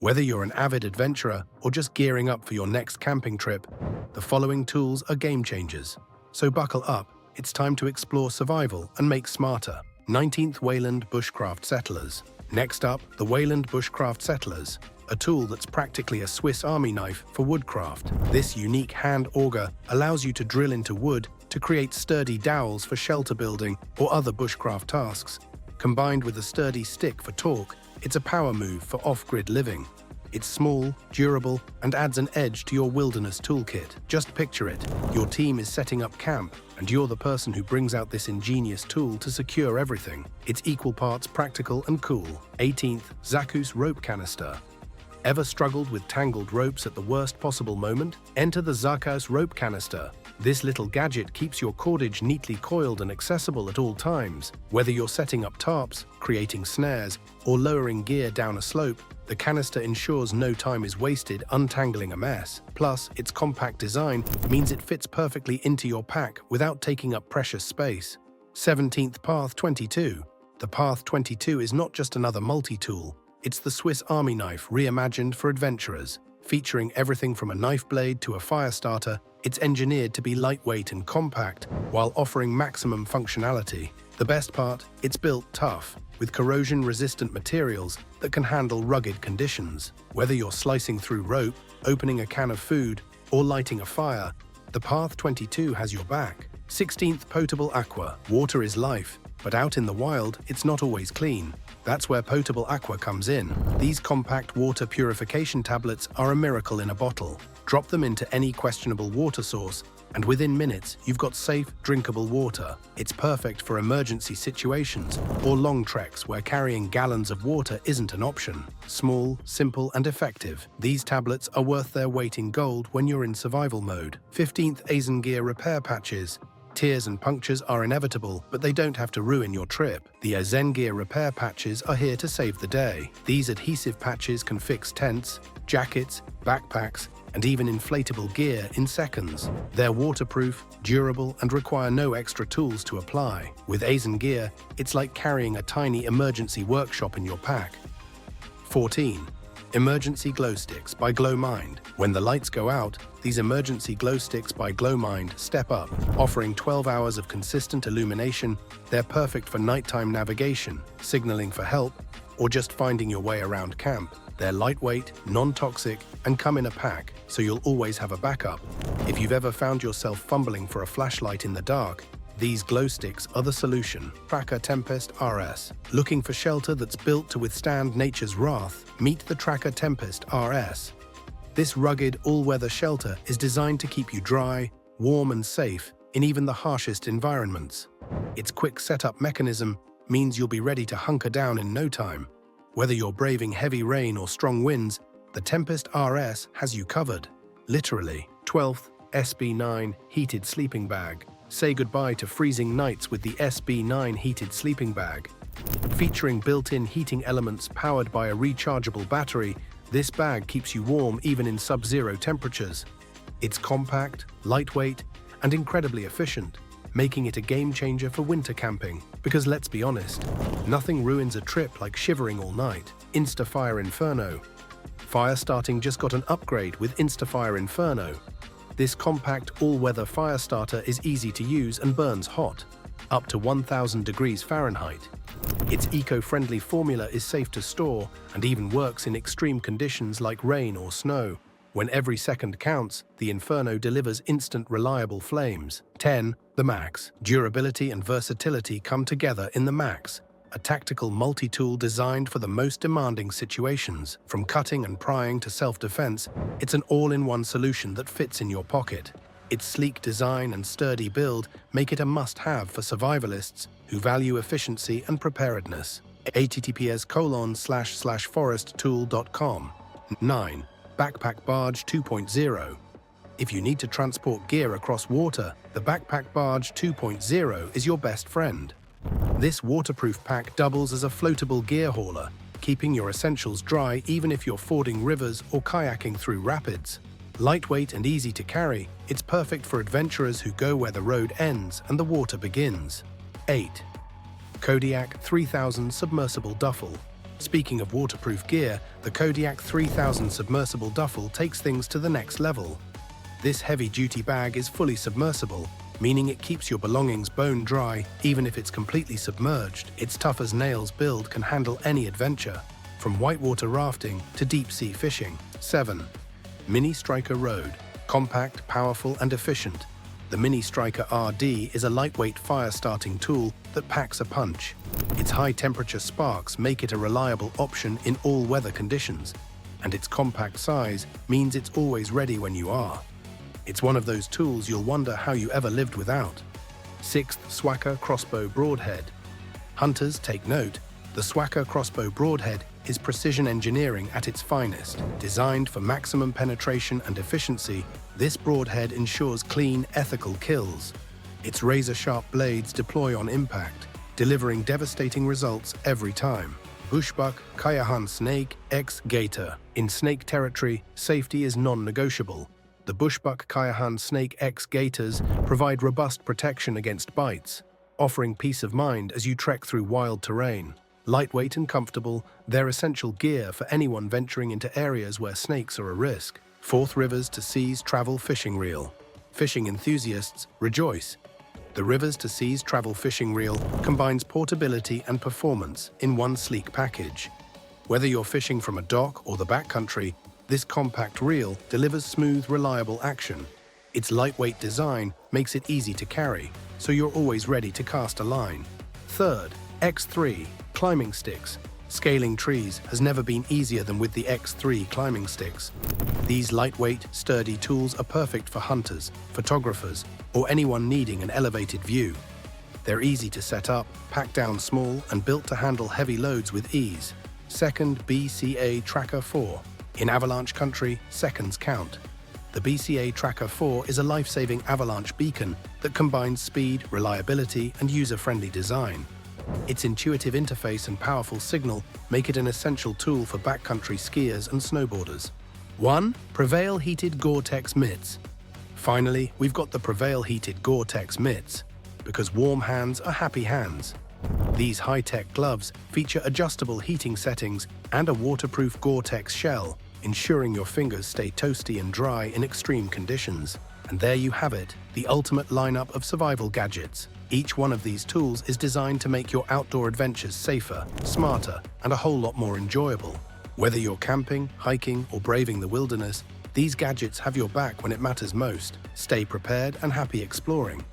Whether you're an avid adventurer or just gearing up for your next camping trip, the following tools are game changers. So buckle up, it's time to explore survival and make smarter. 19th Weyland Bushcraft Settlers. Next up, the Weyland Bushcraft Settlers, a tool that's practically a Swiss Army knife for woodcraft. This unique hand auger allows you to drill into wood to create sturdy dowels for shelter building or other bushcraft tasks. Combined with a sturdy stick for torque, it's a power move for off-grid living. It's small, durable, and adds an edge to your wilderness toolkit. Just picture it. Your team is setting up camp, and you're the person who brings out this ingenious tool to secure everything. It's equal parts practical and cool. 18th Zakous Rope Canister. Ever struggled with tangled ropes at the worst possible moment? Enter the Zakous Rope Canister. This little gadget keeps your cordage neatly coiled and accessible at all times. Whether you're setting up tarps, creating snares, or lowering gear down a slope, the canister ensures no time is wasted untangling a mess. Plus, its compact design means it fits perfectly into your pack without taking up precious space. 17th Path 22. The Path 22 is not just another multi-tool. It's the Swiss Army knife reimagined for adventurers. Featuring everything from a knife blade to a fire starter, it's engineered to be lightweight and compact while offering maximum functionality. The best part, it's built tough, with corrosion-resistant materials that can handle rugged conditions. Whether you're slicing through rope, opening a can of food, or lighting a fire, the Path 22 has your back. 16th Potable Aqua. Water is life, but out in the wild, it's not always clean. That's where Potable Aqua comes in. These compact water purification tablets are a miracle in a bottle. Drop them into any questionable water source, and within minutes, you've got safe, drinkable water. It's perfect for emergency situations or long treks where carrying gallons of water isn't an option. Small, simple, and effective, these tablets are worth their weight in gold when you're in survival mode. 15th aZengear Repair Patches. Tears and punctures are inevitable, but they don't have to ruin your trip. The aZengear repair patches are here to save the day. These adhesive patches can fix tents, jackets, backpacks, and even inflatable gear in seconds. They're waterproof, durable, and require no extra tools to apply. With aZengear, it's like carrying a tiny emergency workshop in your pack. 14. Emergency Glow Sticks by GlowMind. When the lights go out, these emergency glow sticks by GlowMind step up. Offering 12 hours of consistent illumination, they're perfect for nighttime navigation, signaling for help, or just finding your way around camp. They're lightweight, non-toxic, and come in a pack, so you'll always have a backup. If you've ever found yourself fumbling for a flashlight in the dark, these glow sticks are the solution. Trakker Tempest RS. Looking for shelter that's built to withstand nature's wrath? Meet the Trakker Tempest RS. This rugged, all-weather shelter is designed to keep you dry, warm, and safe in even the harshest environments. Its quick setup mechanism means you'll be ready to hunker down in no time. Whether you're braving heavy rain or strong winds, the Tempest RS has you covered. Literally. 12th SB9 Heated Sleeping Bag. Say goodbye to freezing nights with the SB9 Heated Sleeping Bag. Featuring built-in heating elements powered by a rechargeable battery, this bag keeps you warm even in sub-zero temperatures. It's compact, lightweight, and incredibly efficient, making it a game-changer for winter camping. Because let's be honest, nothing ruins a trip like shivering all night. InstaFire Inferno. Fire starting just got an upgrade with InstaFire Inferno. This compact all-weather fire starter is easy to use and burns hot, up to 1000 degrees Fahrenheit. Its eco-friendly formula is safe to store and even works in extreme conditions like rain or snow. When every second counts, the Inferno delivers instant, reliable flames. 10. The Max. Durability and versatility come together in the Max, a tactical multi-tool designed for the most demanding situations. From cutting and prying to self-defense, it's an all-in-one solution that fits in your pocket. Its sleek design and sturdy build make it a must-have for survivalists who value efficiency and preparedness. https://foresttool.com. 9. Backpack Barge 2.0. If you need to transport gear across water, the Backpack Barge 2.0 is your best friend. This waterproof pack doubles as a floatable gear hauler, keeping your essentials dry even if you're fording rivers or kayaking through rapids. Lightweight and easy to carry, it's perfect for adventurers who go where the road ends and the water begins. 8. Kodiak 3000 Submersible Duffel. Speaking of waterproof gear, the Kodiak 3000 Submersible Duffel takes things to the next level. This heavy-duty bag is fully submersible, meaning it keeps your belongings bone dry even if it's completely submerged. Its tough-as-nails build can handle any adventure, from whitewater rafting to deep-sea fishing. 7. Mini Striker Road. Compact, powerful, and efficient. The Mini Striker RD is a lightweight fire-starting tool that packs a punch. Its high-temperature sparks make it a reliable option in all weather conditions, and its compact size means it's always ready when you are. It's one of those tools you'll wonder how you ever lived without. 6th, Swhacker Crossbow Broadhead. Hunters, take note, the Swhacker Crossbow Broadhead is precision engineering at its finest. Designed for maximum penetration and efficiency, this broadhead ensures clean, ethical kills. Its razor-sharp blades deploy on impact, delivering devastating results every time. Bushbuck Kayahan Snake X Gaiter. In snake territory, safety is non-negotiable. The Bushbuck Kayahan Snake X Gaiters provide robust protection against bites, offering peace of mind as you trek through wild terrain. Lightweight and comfortable, they're essential gear for anyone venturing into areas where snakes are a risk. 4th, Rivers to Seas Travel Fishing Reel. Fishing enthusiasts, rejoice! The Rivers to Seas Travel Fishing Reel combines portability and performance in one sleek package. Whether you're fishing from a dock or the backcountry, this compact reel delivers smooth, reliable action. Its lightweight design makes it easy to carry, so you're always ready to cast a line. 3rd, X3 Climbing Sticks. Scaling trees has never been easier than with the X3 climbing sticks. These lightweight, sturdy tools are perfect for hunters, photographers, or anyone needing an elevated view. They're easy to set up, packed down small, and built to handle heavy loads with ease. 2nd, BCA Tracker4. In avalanche country, seconds count. The BCA Tracker4 is a life-saving avalanche beacon that combines speed, reliability, and user-friendly design. Its intuitive interface and powerful signal make it an essential tool for backcountry skiers and snowboarders. 1. Prevail Heated Gore-Tex Mitts. Finally, we've got the Prevail Heated Gore-Tex Mitts, because warm hands are happy hands. These high-tech gloves feature adjustable heating settings and a waterproof Gore-Tex shell, ensuring your fingers stay toasty and dry in extreme conditions. And there you have it, the ultimate lineup of survival gadgets. Each one of these tools is designed to make your outdoor adventures safer, smarter, and a whole lot more enjoyable. Whether you're camping, hiking, or braving the wilderness, these gadgets have your back when it matters most. Stay prepared and happy exploring.